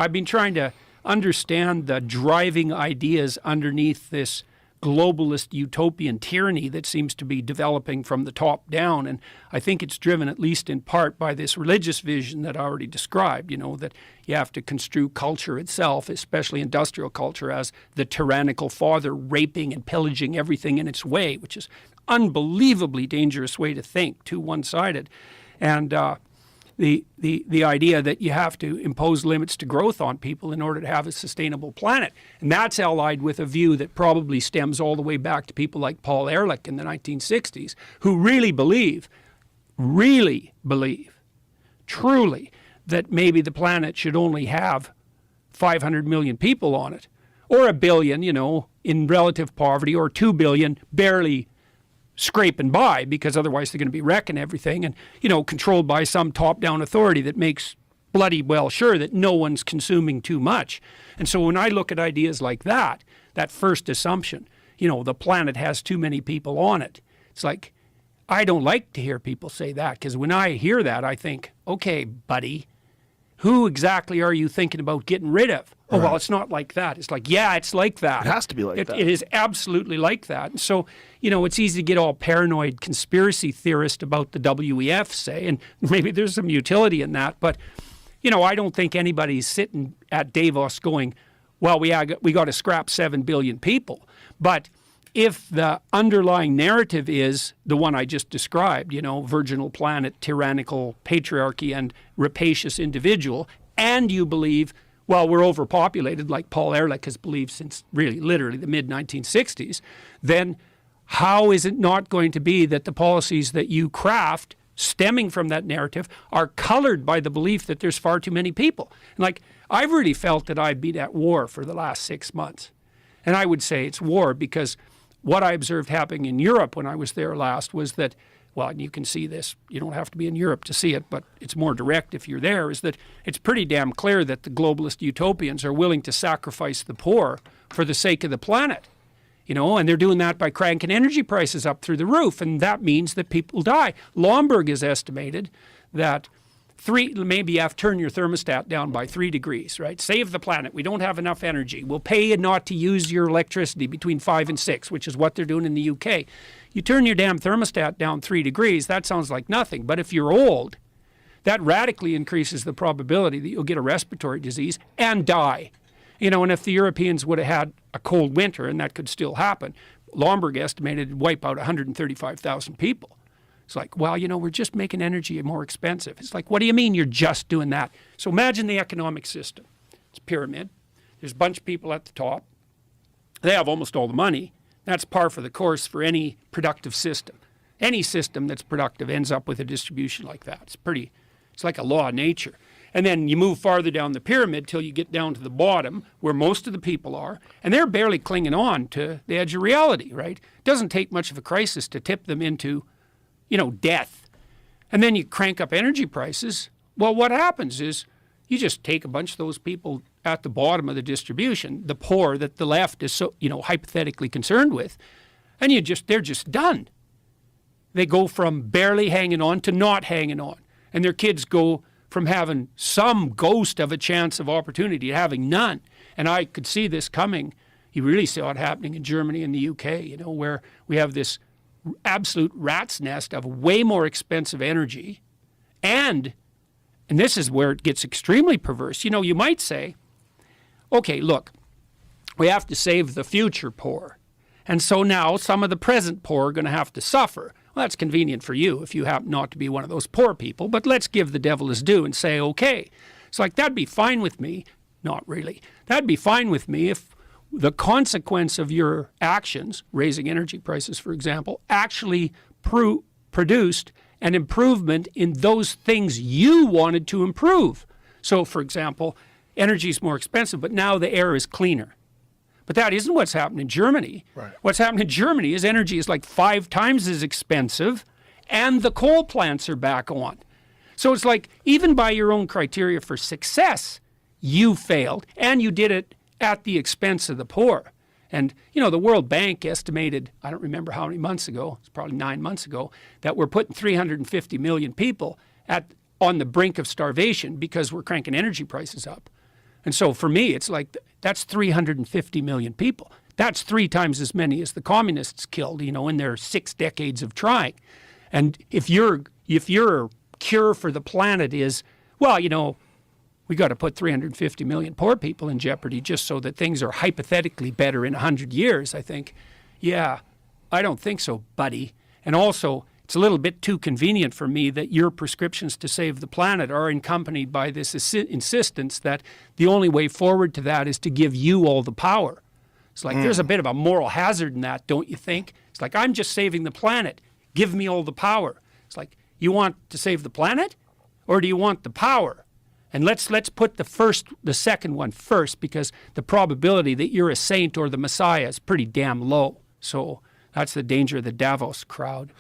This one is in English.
I've been trying to understand the driving ideas underneath this globalist utopian tyranny that seems to be developing from the top down. And I think it's driven, at least in part, by this religious vision that I already described, that you have to construe culture itself, especially industrial culture, as the tyrannical father raping and pillaging everything in its way, which is an unbelievably dangerous way to think, too one-sided. And the idea that you have to impose limits to growth on people in order to have a sustainable planet. And that's allied with a view that probably stems all the way back to people like Paul Ehrlich in the 1960s, who really believe, truly, that maybe the planet should only have 500 million people on it, or 1 billion, in relative poverty, or 2 billion barely scraping by, because otherwise they're going to be wrecking everything, and controlled by some top-down authority that makes bloody well sure that no one's consuming too much. And so when I look at ideas like that first assumption, the planet has too many people on it, it's like, I don't like to hear people say that, because when I hear that, I think, okay, buddy, who exactly are you thinking about getting rid of? Oh, well, it's not like that. It's like, yeah, it's like that. It has to be like that. It is absolutely like that. And so, it's easy to get all paranoid conspiracy theorist about the WEF, say, and maybe there's some utility in that. But, I don't think anybody's sitting at Davos going, well, we got to scrap 7 billion people. But if the underlying narrative is the one I just described, virginal planet, tyrannical patriarchy, and rapacious individual, and you believe, well, we're overpopulated, like Paul Ehrlich has believed since really literally the mid-1960s, then how is it not going to be that the policies that you craft stemming from that narrative are colored by the belief that there's far too many people? And like, I've really felt that I've been at war for the last 6 months. And I would say it's war because what I observed happening in Europe when I was there last was that, well, and you can see this, you don't have to be in Europe to see it, but it's more direct if you're there, is that it's pretty damn clear that the globalist utopians are willing to sacrifice the poor for the sake of the planet. And they're doing that by cranking energy prices up through the roof, and that means that people die. Lomborg has estimated that maybe you have to turn your thermostat down by 3 degrees, right? Save the planet. We don't have enough energy. We'll pay you not to use your electricity between 5 and 6, which is what they're doing in the UK. You turn your damn thermostat down 3 degrees, that sounds like nothing. But if you're old, that radically increases the probability that you'll get a respiratory disease and die. And if the Europeans would have had a cold winter, and that could still happen, Lomborg estimated it'd wipe out 135,000 people. It's like, well, we're just making energy more expensive. It's like, what do you mean you're just doing that? So imagine the economic system. It's a pyramid. There's a bunch of people at the top. They have almost all the money. That's par for the course for any productive system. Any system that's productive ends up with a distribution like that. It's like a law of nature. And then you move farther down the pyramid till you get down to the bottom where most of the people are, and they're barely clinging on to the edge of reality, right? It doesn't take much of a crisis to tip them into death. And then you crank up energy prices. Well, what happens is you just take a bunch of those people at the bottom of the distribution, the poor that the left is so, hypothetically concerned with, and they're just done. They go from barely hanging on to not hanging on. And their kids go from having some ghost of a chance of opportunity to having none. And I could see this coming. You really saw it happening in Germany and the UK, where we have this absolute rat's nest of way more expensive energy. And this is where it gets extremely perverse. You might say, okay, look, we have to save the future poor. And so now some of the present poor are going to have to suffer. Well, that's convenient for you if you happen not to be one of those poor people, but let's give the devil his due and say, okay. It's like, that'd be fine with me. Not really. That'd be fine with me if the consequence of your actions, raising energy prices, for example, actually produced an improvement in those things you wanted to improve. So, for example, energy is more expensive, but now the air is cleaner. But that isn't what's happened in Germany. Right. What's happened in Germany is energy is like 5 times as expensive, and the coal plants are back on. So it's like, even by your own criteria for success, you failed, and you did it at the expense of the poor. And, the World Bank estimated, I don't remember how many months ago, it's probably 9 months ago, that we're putting 350 million people on the brink of starvation because we're cranking energy prices up. And so for me, it's like, that's 350 million people. That's 3 times as many as the communists killed, in their 6 decades of trying. And if your cure for the planet is, well, we got to put 350 million poor people in jeopardy just so that things are hypothetically better in 100 years, I think, yeah, I don't think so, buddy. And also, it's a little bit too convenient for me that your prescriptions to save the planet are accompanied by this insistence that the only way forward to that is to give you all the power. It's like there's a bit of a moral hazard in that, don't you think? It's like, I'm just saving the planet. Give me all the power. It's like, you want to save the planet, or do you want the power? And let's put the second one first, because the probability that you're a saint or the Messiah is pretty damn low. So that's the danger of the Davos crowd.